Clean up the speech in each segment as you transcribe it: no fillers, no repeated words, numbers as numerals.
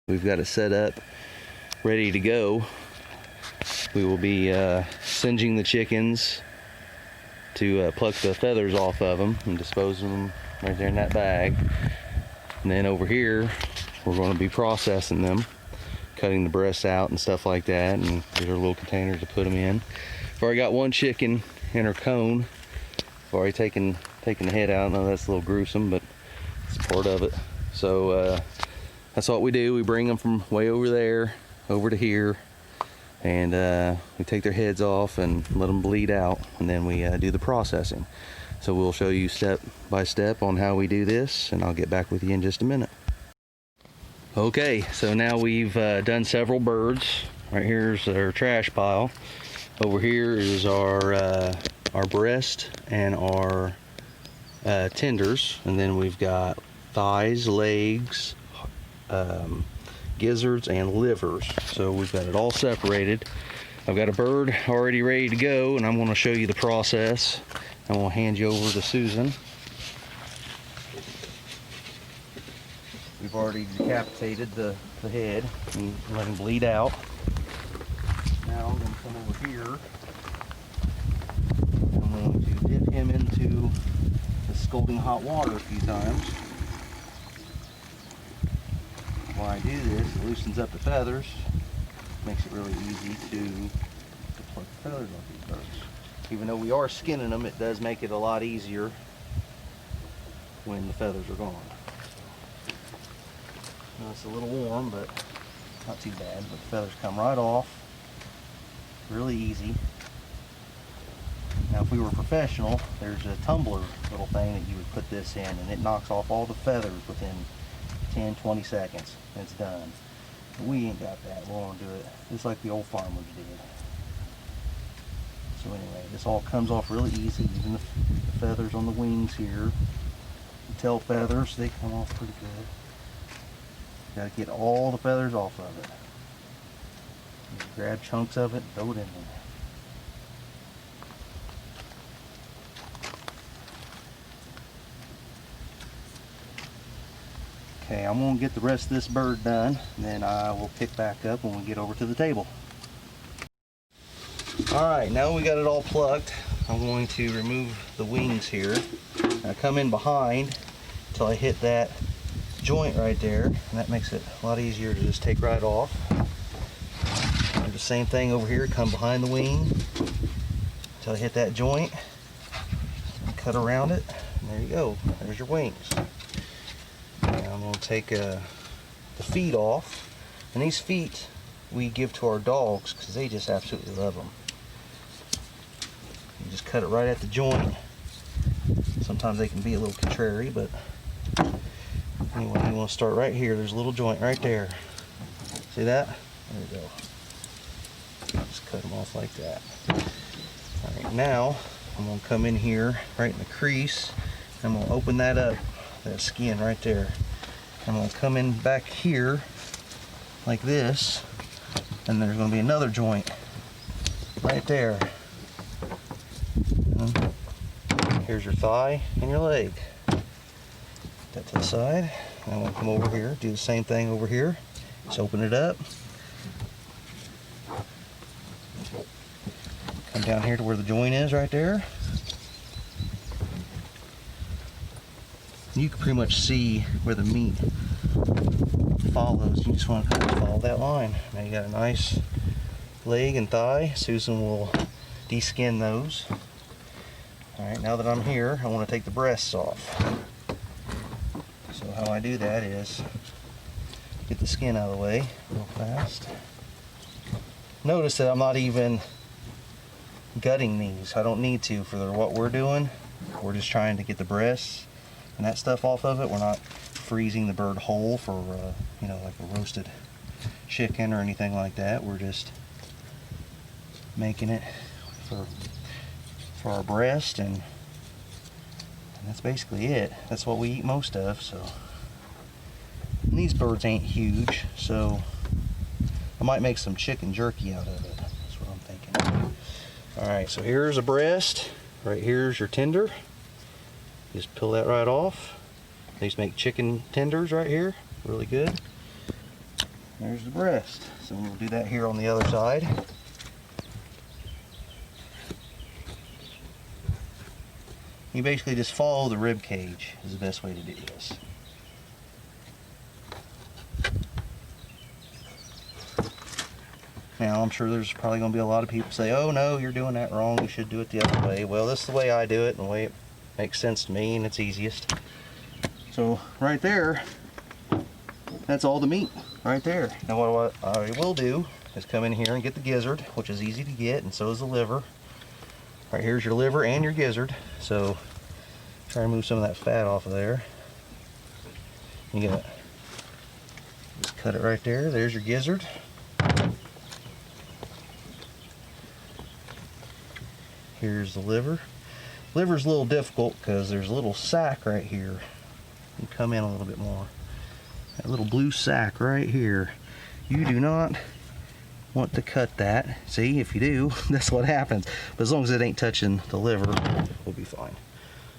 We've got it set up, ready to go. We will be singeing the chickens to pluck the feathers off of them and dispose of them right there in that bag. And then over here, we're going to be processing them, cutting the breasts out and stuff like that. And these are little containers to put them in. I've already got one chicken in her cone. I've already taken the head out. I know that's a little gruesome, but it's part of it. So that's what we do. We bring them from way over there over to here, and we take their heads off and let them bleed out, and then we do the processing. So we'll show you step by step on how we do this, and I'll get back with you in just a minute. Okay, so now we've done several birds. Right here's our trash pile. Over here is our breast and our tenders, and then we've got thighs, legs, gizzards, and livers. So we've got it all separated. I've got a bird already ready to go, and I'm going to show you the process. I'm going to hand you over to Susan. We've already decapitated the head and let him bleed out. Now I'm going to come over here. I'm going to dip him into the scalding hot water a few times. While I do this, it loosens up the feathers, makes it really easy to pluck the feathers off these birds. Even though we are skinning them, it does make it a lot easier when the feathers are gone. Now it's a little warm, but not too bad. But the feathers come right off, really easy. Now if we were professional, there's a tumbler little thing that you would put this in, and it knocks off all the feathers within 10-20 seconds. And it's done. But we ain't got that. We're going to do it just like the old farmers did. So anyway, this all comes off really easy. Even the feathers on the wings here, the tail feathers, they come off pretty good. Got to get all the feathers off of it. Just grab chunks of it, throw it in there. Okay, I'm going to get the rest of this bird done, and then I will pick back up when we get over to the table. Alright, now we got it all plucked. I'm going to remove the wings here. I come in behind until I hit that joint right there, and that makes it a lot easier to just take right off. Do the same thing over here, come behind the wing until I hit that joint, and cut around it, and there you go. There's your wings. Now I'm going to take the feet off, and these feet we give to our dogs because they just absolutely love them. You just cut it right at the joint. Sometimes they can be a little contrary, but anyway, you want to start right here. There's a little joint right there. See that? There we go. Just cut them off like that. Alright, now I'm going to come in here right in the crease. I'm going to open that up, that skin right there. I'm going to come in back here like this, and there's going to be another joint right there. And here's your thigh and your leg. Put that to the side. I'm going to come over here, do the same thing over here. Just open it up. Come down here to where the joint is right there. You can pretty much see where the meat follows. You just want to kind of follow that line. Now you got a nice leg and thigh. Susan will de-skin those. Alright, now that I'm here, I want to take the breasts off. So how I do that is get the skin out of the way real fast. Notice that I'm not even gutting these. I don't need to for what we're doing. We're just trying to get the breasts and that stuff off of it. We're not freezing the bird whole for you know, like a roasted chicken or anything like that. We're just making it for our breast, and that's basically it. That's what we eat most of. So, and these birds ain't huge, so I might make some chicken jerky out of it. That's what I'm thinking. Alright, so here's a breast. Right here's your tender. Just peel that right off. They used to make chicken tenders right here. Really good. there's the breast. So we'll do that here on the other side. You basically just follow the rib cage is the best way to do this. Now I'm sure there's probably going to be a lot of people say, oh no, you're doing that wrong, you should do it the other way. Well, this is the way I do it and the way it makes sense to me and it's easiest. So right there, that's all the meat right there. Now what I will do is come in here and get the gizzard, which is easy to get, and so is the liver. Right here's your liver and your gizzard. So try to move some of that fat off of there. You gotta just cut it right there. There's your gizzard. Here's the liver. Liver's a little difficult because there's a little sac right here. You come in a little bit more. That little blue sac right here. You do not want to cut that. See, if you do, that's what happens. But as long as it ain't touching the liver, we'll be fine.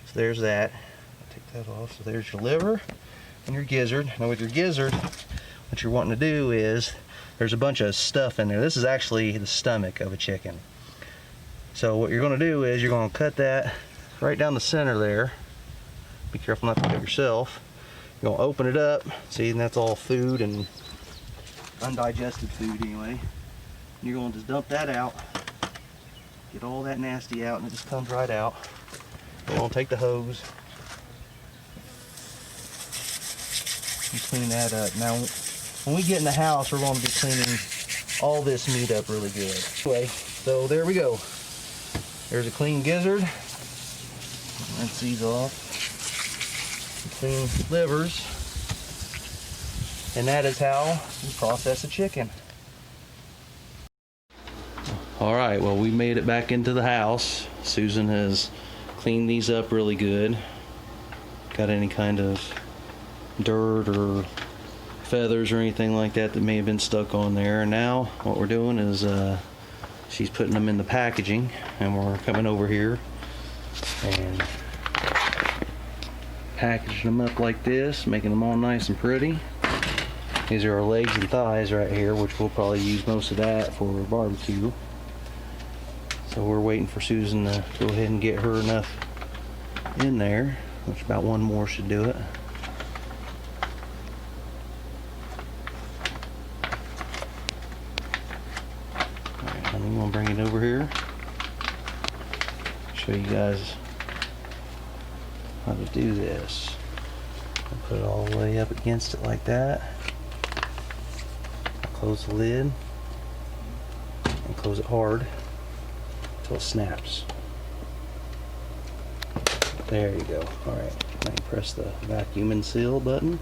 So there's that. Take that off. So there's your liver and your gizzard. Now with your gizzard, what you're wanting to do is, there's a bunch of stuff in there. This is actually the stomach of a chicken. So what you're going to do is you're going to cut that right down the center there. Be careful not to cut yourself. You're going to open it up. See, and that's all food and undigested food anyway. You're going to just dump that out. Get all that nasty out and it just comes right out. We're going to take the hose and clean that up. Now, when we get in the house, we're going to be cleaning all this meat up really good. Anyway, so there we go. There's a clean gizzard. Rinse these off. Clean livers. And that is how we process a chicken. All right, well, we made it back into the house. Susan has cleaned these up really good. Got any kind of dirt or feathers or anything like that that may have been stuck on there. And now what we're doing is she's putting them in the packaging, and we're coming over here and packaging them up like this, making them all nice and pretty. These are our legs and thighs right here, which we'll probably use most of that for barbecue. So we're waiting for Susan to go ahead and get her enough in there, which about one more should do it. Alright, I'm gonna bring it over here, show you guys how to do this. I'll put it all the way up against it like that. Close the lid and close it hard until it snaps. There you go. Alright, now you press the vacuum and seal button.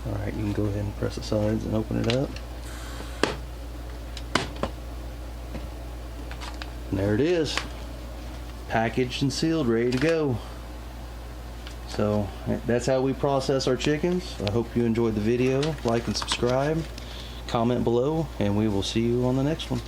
Alright, you can go ahead and press the sides and open it up. And there it is. Packaged and sealed, ready to go. So that's how we process our chickens. I hope you enjoyed the video. Like and subscribe. Comment below, and we will see you on the next one.